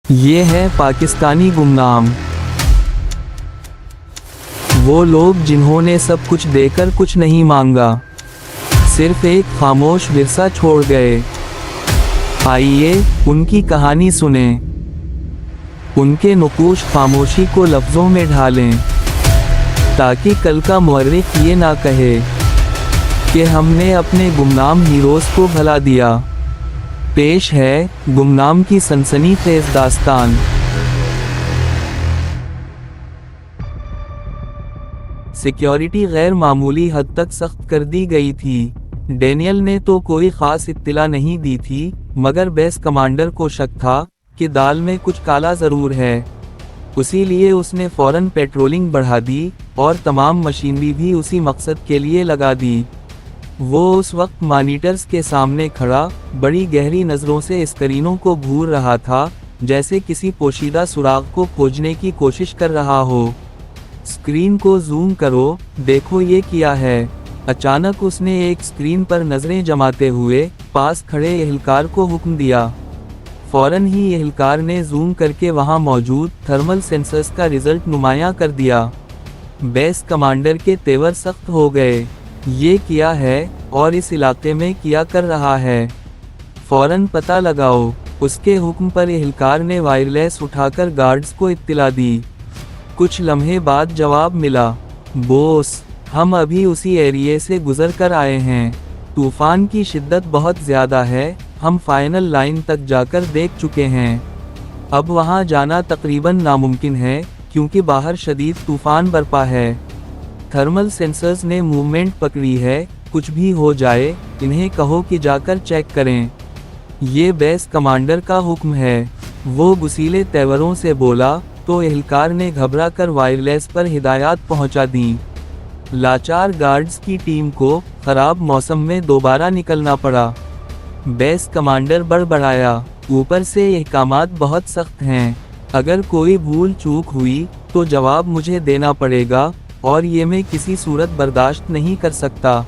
یہ ہے پاکستانی گمنام، وہ لوگ جنہوں نے سب کچھ دے کر کچھ نہیں مانگا، صرف ایک خاموش ورثہ چھوڑ گئے۔ آئیے ان کی کہانی سنیں، ان کے نقوش خاموشی کو لفظوں میں ڈھالیں، تاکہ کل کا مورخ یہ نہ کہے کہ ہم نے اپنے گمنام ہیروز کو بھلا دیا۔ پیش ہے گمنام کی سنسنی خیز داستان۔ سیکیورٹی غیر معمولی حد تک سخت کر دی گئی تھی۔ ڈینیل نے تو کوئی خاص اطلاع نہیں دی تھی، مگر بیس کمانڈر کو شک تھا کہ دال میں کچھ کالا ضرور ہے۔ اسی لیے اس نے فوراً پیٹرولنگ بڑھا دی اور تمام مشینری بھی اسی مقصد کے لیے لگا دی۔ وہ اس وقت مانیٹرز کے سامنے کھڑا بڑی گہری نظروں سے اسکرینوں کو گھور رہا تھا، جیسے کسی پوشیدہ سراغ کو کھوجنے کی کوشش کر رہا ہو۔ اسکرین کو زوم کرو، دیکھو یہ کیا ہے۔ اچانک اس نے ایک اسکرین پر نظریں جماتے ہوئے پاس کھڑے اہلکار کو حکم دیا۔ فوراً ہی اہلکار نے زوم کر کے وہاں موجود تھرمل سینسرز کا رزلٹ نمایاں کر دیا۔ بیس کمانڈر کے تیور سخت ہو گئے۔ یہ کیا ہے اور اس علاقے میں کیا کر رہا ہے؟ فوراً پتہ لگاؤ۔ اس کے حکم پر اہلکار نے وائرلیس اٹھا کر گارڈز کو اطلاع دی۔ کچھ لمحے بعد جواب ملا، بوس، ہم ابھی اسی ایریے سے گزر کر آئے ہیں۔ طوفان کی شدت بہت زیادہ ہے، ہم فائنل لائن تک جا کر دیکھ چکے ہیں۔ اب وہاں جانا تقریباً ناممکن ہے کیونکہ باہر شدید طوفان برپا ہے۔ تھرمل سینسرز نے موومنٹ پکڑی ہے، کچھ بھی ہو جائے انہیں کہو کہ جا کر چیک کریں۔ یہ بیس کمانڈر کا حکم ہے، وہ گسیلے تیوروں سے بولا تو اہلکار نے گھبرا کر وائرلیس پر ہدایات پہنچا دیں۔ لاچار گارڈز کی ٹیم کو خراب موسم میں دوبارہ نکلنا پڑا۔ بیس کمانڈر بڑبڑایا، اوپر سے احکامات بہت سخت ہیں، اگر کوئی بھول چوک ہوئی تو جواب مجھے دینا پڑے گا اور یہ میں کسی صورت برداشت نہیں کر سکتا۔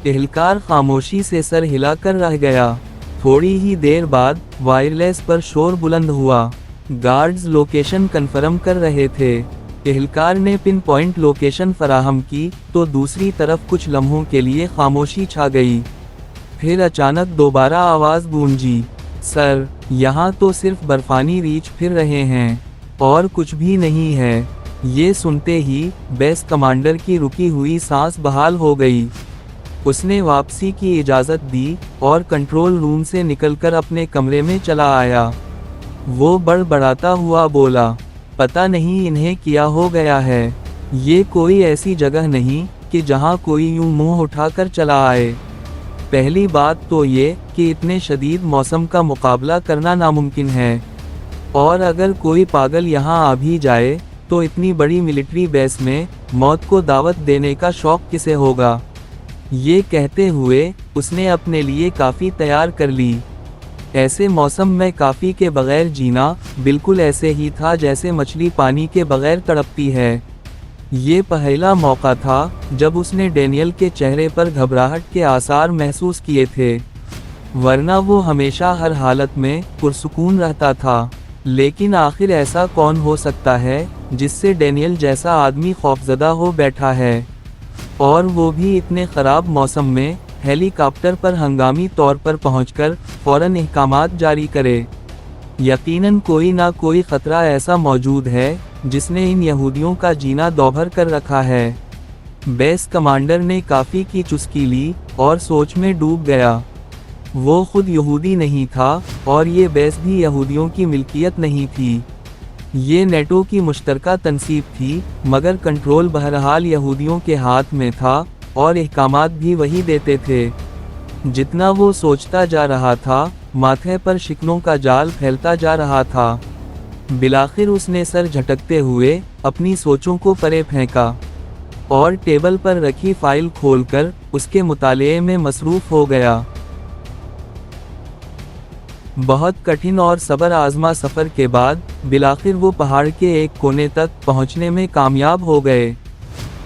اہلکار خاموشی سے سر ہلا کر رہ گیا۔ تھوڑی ہی دیر بعد وائرلیس پر شور بلند ہوا۔ گارڈز لوکیشن کنفرم کر رہے تھے۔ اہلکار نے پن پوائنٹ لوکیشن فراہم کی تو دوسری طرف کچھ لمحوں کے لیے خاموشی چھا گئی۔ پھر اچانک دوبارہ آواز گونجی، سر، یہاں تو صرف برفانی ریچھ پھر رہے ہیں اور کچھ بھی نہیں ہے۔ یہ سنتے ہی بیس کمانڈر کی رکی ہوئی سانس بحال ہو گئی۔ اس نے واپسی کی اجازت دی اور کنٹرول روم سے نکل کر اپنے کمرے میں چلا آیا۔ وہ بڑبڑاتا ہوا بولا، پتہ نہیں انہیں کیا ہو گیا ہے، یہ کوئی ایسی جگہ نہیں کہ جہاں کوئی یوں منہ اٹھا کر چلا آئے۔ پہلی بات تو یہ کہ اتنے شدید موسم کا مقابلہ کرنا ناممکن ہے، اور اگر کوئی پاگل یہاں آ بھی جائے تو اتنی بڑی ملٹری بیس میں موت کو دعوت دینے کا شوق کسے ہوگا؟ یہ کہتے ہوئے اس نے اپنے لیے کافی تیار کر لی۔ ایسے موسم میں کافی کے بغیر جینا بالکل ایسے ہی تھا جیسے مچھلی پانی کے بغیر تڑپتی ہے۔ یہ پہلا موقع تھا جب اس نے ڈینیل کے چہرے پر گھبراہٹ کے آثار محسوس کیے تھے، ورنہ وہ ہمیشہ ہر حالت میں پرسکون رہتا تھا۔ لیکن آخر ایسا کون ہو سکتا ہے جس سے ڈینیل جیسا آدمی خوفزدہ ہو بیٹھا ہے، اور وہ بھی اتنے خراب موسم میں ہیلی کاپٹر پر ہنگامی طور پر پہنچ کر فوراً احکامات جاری کرے۔ یقیناً کوئی نہ کوئی خطرہ ایسا موجود ہے جس نے ان یہودیوں کا جینا دوبھر کر رکھا ہے۔ بیس کمانڈر نے کافی کی چسکی لی اور سوچ میں ڈوب گیا۔ وہ خود یہودی نہیں تھا اور یہ بیس بھی یہودیوں کی ملکیت نہیں تھی۔ یہ نیٹو کی مشترکہ تنصیب تھی، مگر کنٹرول بہرحال یہودیوں کے ہاتھ میں تھا اور احکامات بھی وہی دیتے تھے۔ جتنا وہ سوچتا جا رہا تھا، ماتھے پر شکنوں کا جال پھیلتا جا رہا تھا۔ بالآخر اس نے سر جھٹکتے ہوئے اپنی سوچوں کو پرے پھینکا اور ٹیبل پر رکھی فائل کھول کر اس کے مطالعے میں مصروف ہو گیا۔ بہت کٹھن اور صبر آزما سفر کے بعد بالآخر وہ پہاڑ کے ایک کونے تک پہنچنے میں کامیاب ہو گئے۔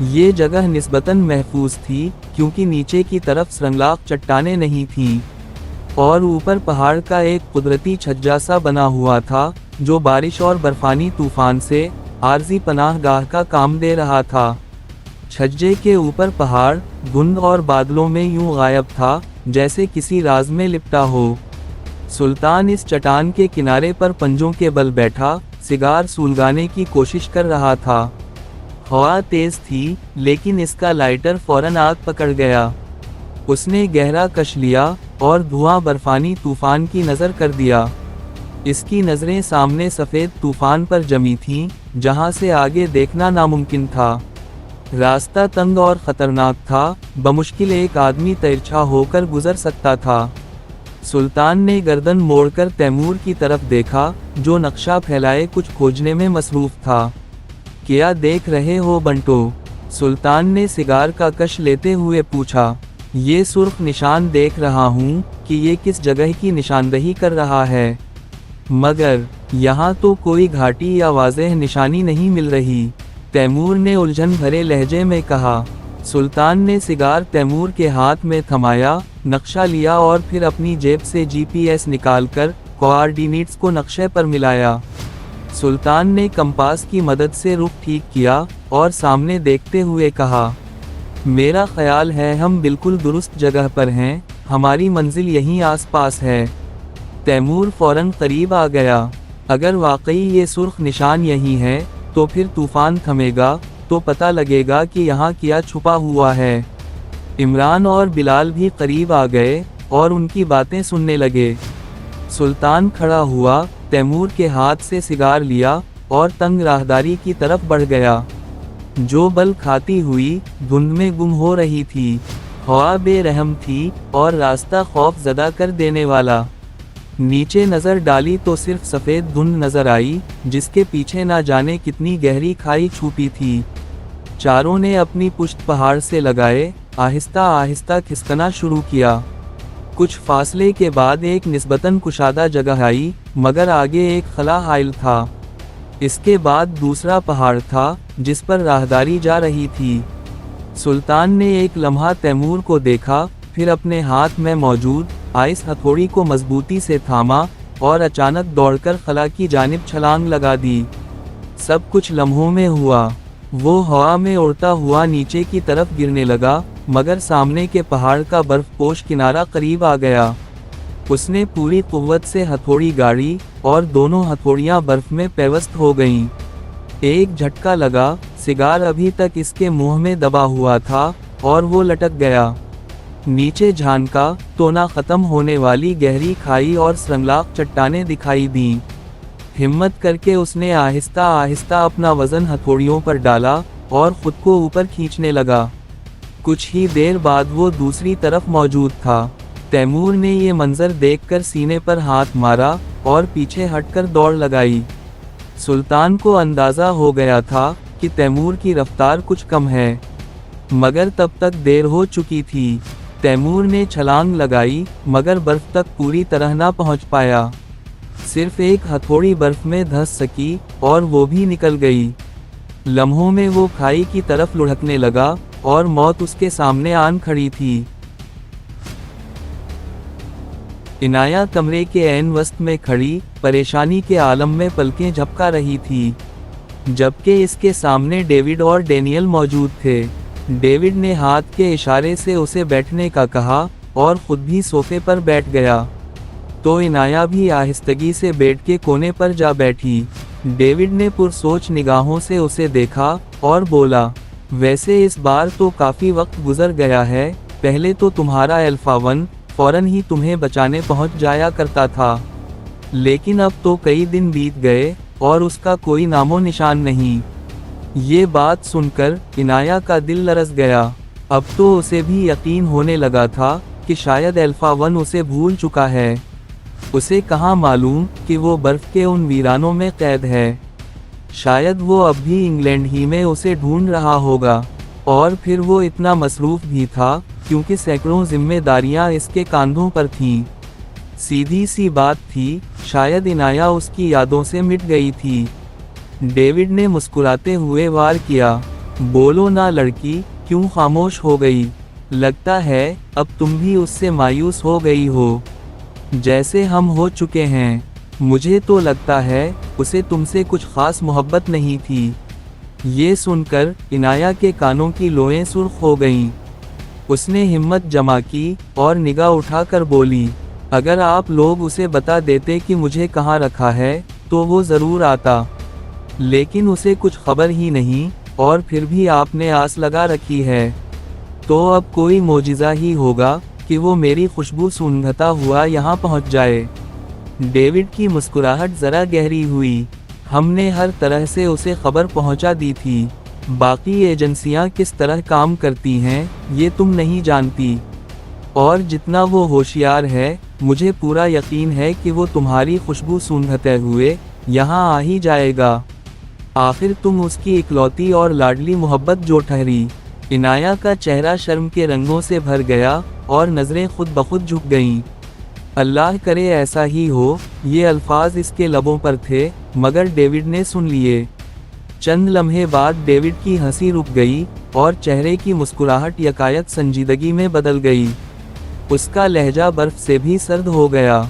یہ جگہ نسبتاً محفوظ تھی کیونکہ نیچے کی طرف سرنگلاق چٹانیں نہیں تھیں۔ और ऊपर पहाड़ का एक कुदरती छज्जा सा बना हुआ था जो बारिश और बर्फानी तूफान से आरजी पनाहगाह का काम दे रहा था। छज्जे के ऊपर पहाड़ धुंध और बादलों में यूं गायब था जैसे किसी राज में लिपटा हो। सुल्तान इस चट्टान के किनारे पर पंजों के बल बैठा सिगार सुलगाने की कोशिश कर रहा था। हवा तेज थी लेकिन इसका लाइटर फौरन आग पकड़ गया। उसने गहरा कश लिया और धुआं बर्फानी तूफान की नज़र कर दिया। इसकी नज़रें सामने सफ़ेद तूफान पर जमी थीं, जहां से आगे देखना नामुमकिन था। रास्ता तंग और ख़तरनाक था, बमुश्किल एक आदमी तिरछा होकर गुजर सकता था। सुल्तान ने गर्दन मोड़कर तैमूर की तरफ देखा, जो नक्शा फैलाए कुछ खोजने में मसरूफ़ था। क्या देख रहे हो बंटो? सुल्तान ने सिगार का कश लेते हुए पूछा। ये सुर्ख निशान देख रहा हूँ कि ये किस जगह की निशानदही कर रहा है, मगर यहाँ तो कोई घाटी या वाज़ेह निशानी नहीं मिल रही, तैमूर ने उलझन भरे लहजे में कहा। सुल्तान ने सिगार तैमूर के हाथ में थमाया, नक्शा लिया और फिर अपनी जेब से जीपीएस निकालकर कोऑर्डिनेट्स को नक्शे पर मिलाया। सुल्तान ने कंपास की मदद से रुख ठीक किया और सामने देखते हुए कहा, मेरा ख्याल है हम बिल्कुल दुरुस्त जगह पर हैं, हमारी मंजिल यहीं आसपास है। तैमूर फौरन करीब आ गया। अगर वाकई ये सुर्ख निशान यही है तो फिर तूफान थमेगा तो पता लगेगा कि यहाँ क्या छुपा हुआ है। इमरान और बिलाल भी करीब आ गए और उनकी बातें सुनने लगे। सुल्तान खड़ा हुआ, तैमूर के हाथ से सिगार लिया और तंग राहदारी की तरफ बढ़ गया, जो बल खाती हुई धुंध में गुम हो रही थी। हवा बेरहम थी और रास्ता खौफ ज़दा कर देने वाला। नीचे नज़र डाली तो सिर्फ सफ़ेद धुंध नज़र आई, जिसके पीछे ना जाने कितनी गहरी खाई छुपी थी। चारों ने अपनी पुश्त पहाड़ से लगाए आहिस्ता आहिस्ता खिसकना शुरू किया। कुछ फासले के बाद एक निस्बतन कुशादा जगह आई, मगर आगे एक खला हाइल था। इसके बाद दूसरा पहाड़ था जिस पर राहदारी जा रही थी। सुल्तान ने एक लम्हा तैमूर को देखा, फिर अपने हाथ में मौजूद आइस हथौड़ी को मजबूती से थामा और अचानक दौड़कर खला की जानिब छलांग लगा दी। सब कुछ लम्हों में हुआ। वो हवा में उड़ता हुआ नीचे की तरफ गिरने लगा, मगर सामने के पहाड़ का बर्फपोश किनारा करीब आ गया। उसने पूरी कुव्वत से हथौड़ी गाड़ी और दोनों हथौड़ियां बर्फ में पेवस्त हो गईं। एक झटका लगा, सिगार अभी तक इसके मुंह में दबा हुआ था और वो लटक गया। नीचे झांका तो ना खत्म होने वाली गहरी खाई और संगलाक चट्टानें दिखाई दीं। हिम्मत करके उसने आहिस्ता आहिस्ता अपना वजन हथौड़ियों पर डाला और खुद को ऊपर खींचने लगा। कुछ ही देर बाद वो दूसरी तरफ मौजूद था। तैमूर ने ये मंजर देखकर सीने पर हाथ मारा और पीछे हटकर दौड़ लगाई। सुल्तान को अंदाज़ा हो गया था कि तैमूर की रफ्तार कुछ कम है, मगर तब तक देर हो चुकी थी। तैमूर ने छलांग लगाई, मगर बर्फ तक पूरी तरह ना पहुंच पाया। सिर्फ एक हथौड़ी बर्फ में धंस सकी और वो भी निकल गई। लम्हों में वो खाई की तरफ लुढ़कने लगा और मौत उसके सामने आन खड़ी थी। इनाया कमरे के ऐन वस्त में खड़ी परेशानी के आलम में पलकें झपका रही थी, जबकि इसके सामने डेविड और डैनियल मौजूद थे। डेविड ने हाथ के इशारे से उसे बैठने का कहा और खुद भी सोफे पर बैठ गया, तो इनाया भी आहिस्तगी से बेड के कोने पर जा बैठी। डेविड ने पुरसोच निगाहों से उसे देखा और बोला, वैसे इस बार तो काफ़ी वक्त गुजर गया है, पहले तो तुम्हारा अल्फा 1 फौरन ही तुम्हें बचाने पहुंच जाया करता था, लेकिन अब तो कई दिन बीत गए और उसका कोई नामो निशान नहीं। ये बात सुनकर इनाया का दिल लरस गया। अब तो उसे भी यकीन होने लगा था कि शायद अल्फा 1 उसे भूल चुका है। उसे कहाँ मालूम कि वो बर्फ के उन वीरानों में कैद है। शायद वो अब भी इंग्लैंड ही में उसे ढूंढ रहा होगा, और फिर वो इतना मसरूफ़ भी था क्योंकि सैकड़ों जिम्मेदारियां इसके कांधों पर थीं। सीधी सी बात थी, शायद इनाया उसकी यादों से मिट गई थी। डेविड ने मुस्कुराते हुए वार किया, बोलो ना लड़की, क्यों खामोश हो गई? लगता है अब तुम भी उससे मायूस हो गई हो। जैसे हम हो चुके हैं। मुझे तो लगता है उसे तुमसे कुछ खास मोहब्बत नहीं थी। ये सुनकर इनाया के कानों की लोएं सुर्ख हो गईं। उसने हिम्मत जमा की और निगाह उठाकर बोली, अगर आप लोग उसे बता देते कि मुझे कहाँ रखा है तो वो ज़रूर आता, लेकिन उसे कुछ खबर ही नहीं, और फिर भी आपने आस लगा रखी है। तो अब कोई मोजिज़ा ही होगा कि वो मेरी खुशबू सूंघता हुआ यहाँ पहुँच जाए। डेविड की मुस्कुराहट ज़रा गहरी हुई। हमने हर तरह से उसे खबर पहुँचा दी थी। बाकी एजेंसियां किस तरह काम करती हैं ये तुम नहीं जानती, और जितना वो होशियार है मुझे पूरा यकीन है कि वो तुम्हारी खुशबू सूंघते हुए यहाँ आ ही जाएगा। आखिर तुम उसकी इकलौती और लाडली मोहब्बत जो ठहरी। इनाया का चेहरा शर्म के रंगों से भर गया और नज़रें खुद बखुद झुक गईं। अल्लाह करे ऐसा ही हो, ये अल्फाज इसके लबों पर थे मगर डेविड ने सुन लिए। चंद लम्हे बाद डेविड की हंसी रुक गई और चेहरे की मुस्कुराहट यकायक संजीदगी में बदल गई। उसका लहजा बर्फ से भी सर्द हो गया।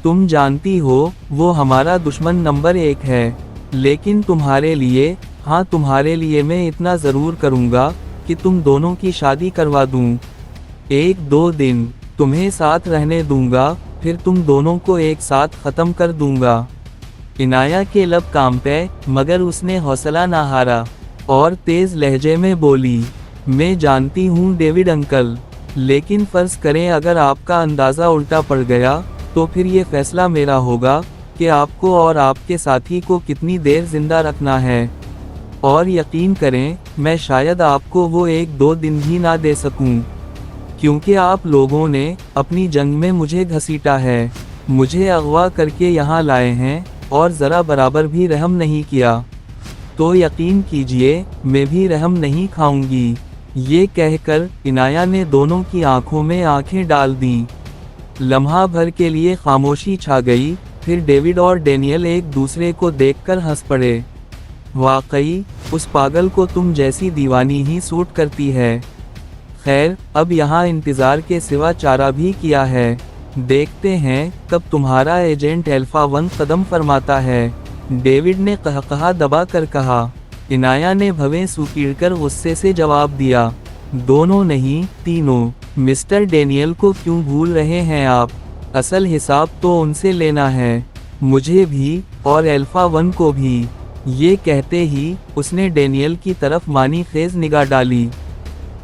तुम जानती हो वो हमारा दुश्मन नंबर 1 है, लेकिन तुम्हारे लिए, हाँ तुम्हारे लिए मैं इतना ज़रूर करूँगा कि तुम दोनों की शादी करवा दूँ। 1-2 दिन तुम्हें साथ रहने दूँगा, फिर तुम दोनों को एक साथ ख़त्म कर दूँगा। इनाया के लब कांपे, मगर उसने हौसला ना हारा और तेज़ लहजे में बोली, मैं जानती हूँ डेविड अंकल, लेकिन फ़र्ज़ करें अगर आपका अंदाज़ा उल्टा पड़ गया तो फिर ये फ़ैसला मेरा होगा कि आपको और आपके साथी को कितनी देर ज़िंदा रखना है। और यकीन करें मैं शायद आपको वो 1-2 दिन भी ना दे सकूं, क्योंकि आप लोगों ने अपनी जंग में मुझे घसीटा है, मुझे अगवा करके यहाँ लाए हैं और ज़रा बराबर भी रहम नहीं किया। तो यकीन कीजिए मैं भी रहम नहीं खाऊंगी। ये कहकर इनाया ने दोनों की आंखों में आंखें डाल दीं। लम्हा भर के लिए खामोशी छा गई, फिर डेविड और डेनियल एक दूसरे को देखकर हंस पड़े। वाकई उस पागल को तुम जैसी दीवानी ही सूट करती है। खैर अब यहाँ इंतज़ार के सिवा चारा भी किया है, देखते हैं कब तुम्हारा एजेंट अल्फा 1 कदम फरमाता है। डेविड ने कहकहा दबा कर कहा। इनाया ने भवें सूकीड़कर गुस्से से जवाब दिया, दोनों नहीं तीनों। मिस्टर डेनियल को क्यों भूल रहे हैं आप? असल हिसाब तो उनसे लेना है, मुझे भी और अल्फा 1 को भी। ये कहते ही उसने डेनियल की तरफ मानी खेज निगाह डाली।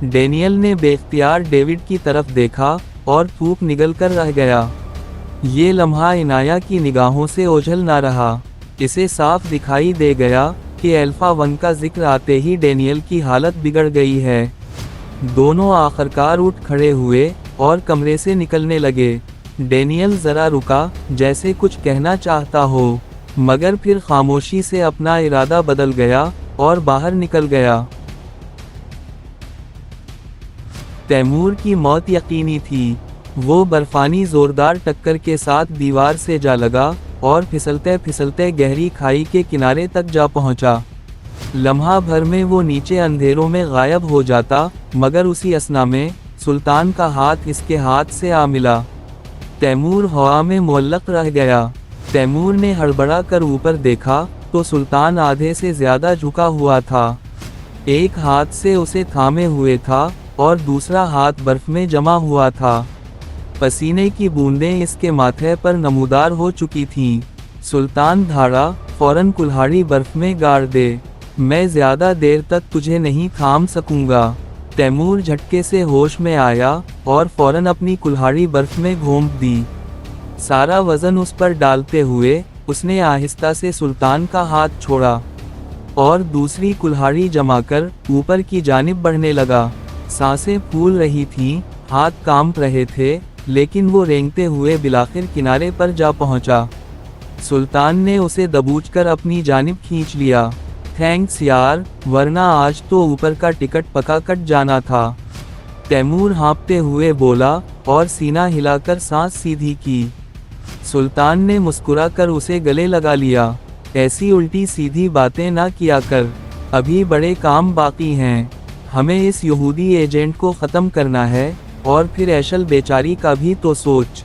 डेनियल ने बेख्तियार डेविड की तरफ देखा और थूक निगल कर रह गया। ये लम्हा इनाया की निगाहों से ओझल ना रहा। इसे साफ दिखाई दे गया कि अल्फा 1 का जिक्र आते ही डेनियल की हालत बिगड़ गई है। दोनों आखिरकार उठ खड़े हुए और कमरे से निकलने लगे। डेनियल ज़रा रुका, जैसे कुछ कहना चाहता हो, मगर फिर खामोशी से अपना इरादा बदल गया और बाहर निकल गया। तैमूर की मौत यकीनी थी। वो बर्फानी ज़ोरदार टक्कर के साथ दीवार से जा लगा और फिसलते फिसलते गहरी खाई के किनारे तक जा पहुंचा। लम्हा भर में वो नीचे अंधेरों में गायब हो जाता, मगर उसी असना में सुल्तान का हाथ इसके हाथ से आ मिला। तैमूर हवा में मुअल्लक रह गया। तैमूर ने हड़बड़ा कर ऊपर देखा तो सुल्तान आधे से ज़्यादा झुका हुआ था। एक हाथ से उसे थामे हुए था और दूसरा हाथ बर्फ में जमा हुआ था। पसीने की बूंदें इसके माथे पर नमूदार हो चुकी थीं। सुल्तान धाड़ा, फौरन कुल्हाड़ी बर्फ में गाड़ दे, मैं ज़्यादा देर तक तुझे नहीं थाम सकूंगा। तैमूर झटके से होश में आया और फौरन अपनी कुल्हाड़ी बर्फ में घोंप दी। सारा वज़न उस पर डालते हुए उसने आहिस्ता से सुल्तान का हाथ छोड़ा और दूसरी कुल्हाड़ी जमाकर ऊपर की जानिब बढ़ने लगा। सांसें फूल रही थीं, हाथ कांप रहे थे, लेकिन वो रेंगते हुए बिलाखिर किनारे पर जा पहुंचा। सुल्तान ने उसे दबोचकर अपनी जानिब खींच लिया। थैंक्स यार, वरना आज तो ऊपर का टिकट पका कट जाना था। तैमूर हाँफते हुए बोला और सीना हिलाकर सांस सीधी की। सुल्तान ने मुस्कुराकर उसे गले लगा लिया। ऐसी उल्टी सीधी बातें ना किया कर, अभी बड़े काम बाकी हैं। हमें इस यहूदी एजेंट को ख़त्म करना है और फिर ऐशल बेचारी का भी तो सोच।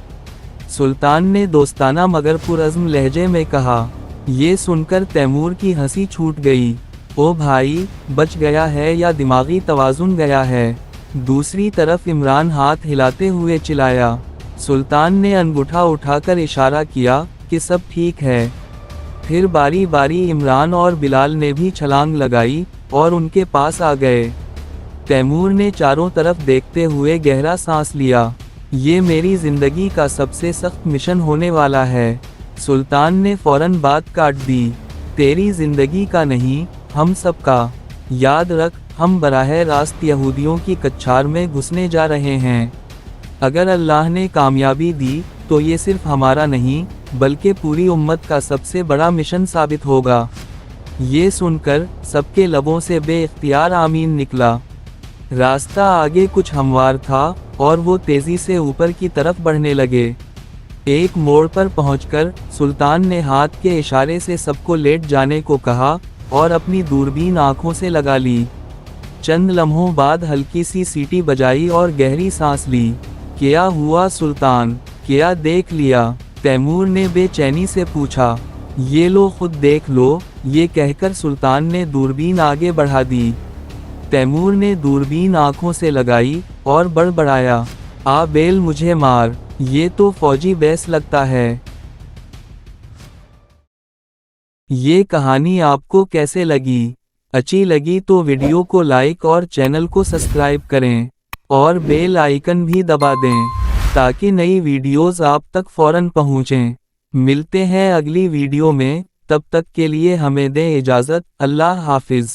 सुल्तान ने दोस्ताना मगर पुरअज़्म लहजे में कहा। ये सुनकर तैमूर की हंसी छूट गई। ओ भाई, बच गया है या दिमागी तवाज़ुन गया है? दूसरी तरफ इमरान हाथ हिलाते हुए चिल्लाया। सुल्तान ने अंगूठा उठाकर इशारा किया कि सब ठीक है। फिर बारी बारी इमरान और बिलाल ने भी छलांग लगाई और उनके पास आ गए। तैमूर ने चारों तरफ देखते हुए गहरा सांस लिया। ये मेरी जिंदगी का सबसे सख्त मिशन होने वाला है। सुल्तान ने फौरन बात काट दी। तेरी जिंदगी का नहीं, हम सब का। याद रख, हम बराह रास्त यहूदियों की कच्छार में घुसने जा रहे हैं। अगर अल्लाह ने कामयाबी दी तो ये सिर्फ हमारा नहीं बल्कि पूरी उम्मत का सबसे बड़ा मिशन साबित होगा। ये सुनकर सबके लबों से बेइख्तियार आमीन निकला। रास्ता आगे कुछ हमवार था और वो तेजी से ऊपर की तरफ बढ़ने लगे। एक मोड़ पर पहुंचकर सुल्तान ने हाथ के इशारे से सबको लेट जाने को कहा और अपनी दूरबीन आंखों से लगा ली। चंद लम्हों बाद हल्की सी सीटी बजाई और गहरी सांस ली। क्या हुआ सुल्तान, क्या देख लिया? तैमूर ने बेचैनी से पूछा। ये लो खुद देख लो, ये कहकर सुल्तान ने दूरबीन आगे बढ़ा दी। तैमूर ने दूरबीन आंखों से लगाई और बड़बड़ाया, आ बेल मुझे मार, ये तो फौजी बैस लगता है। ये कहानी आपको कैसे लगी? अच्छी लगी तो वीडियो को लाइक और चैनल को सब्सक्राइब करें और बेल आइकन भी दबा दें ताकि नई वीडियोस आप तक फौरन पहुंचें। मिलते हैं अगली वीडियो में, तब तक के लिए हमें दें इजाज़त। अल्लाह हाफिज़।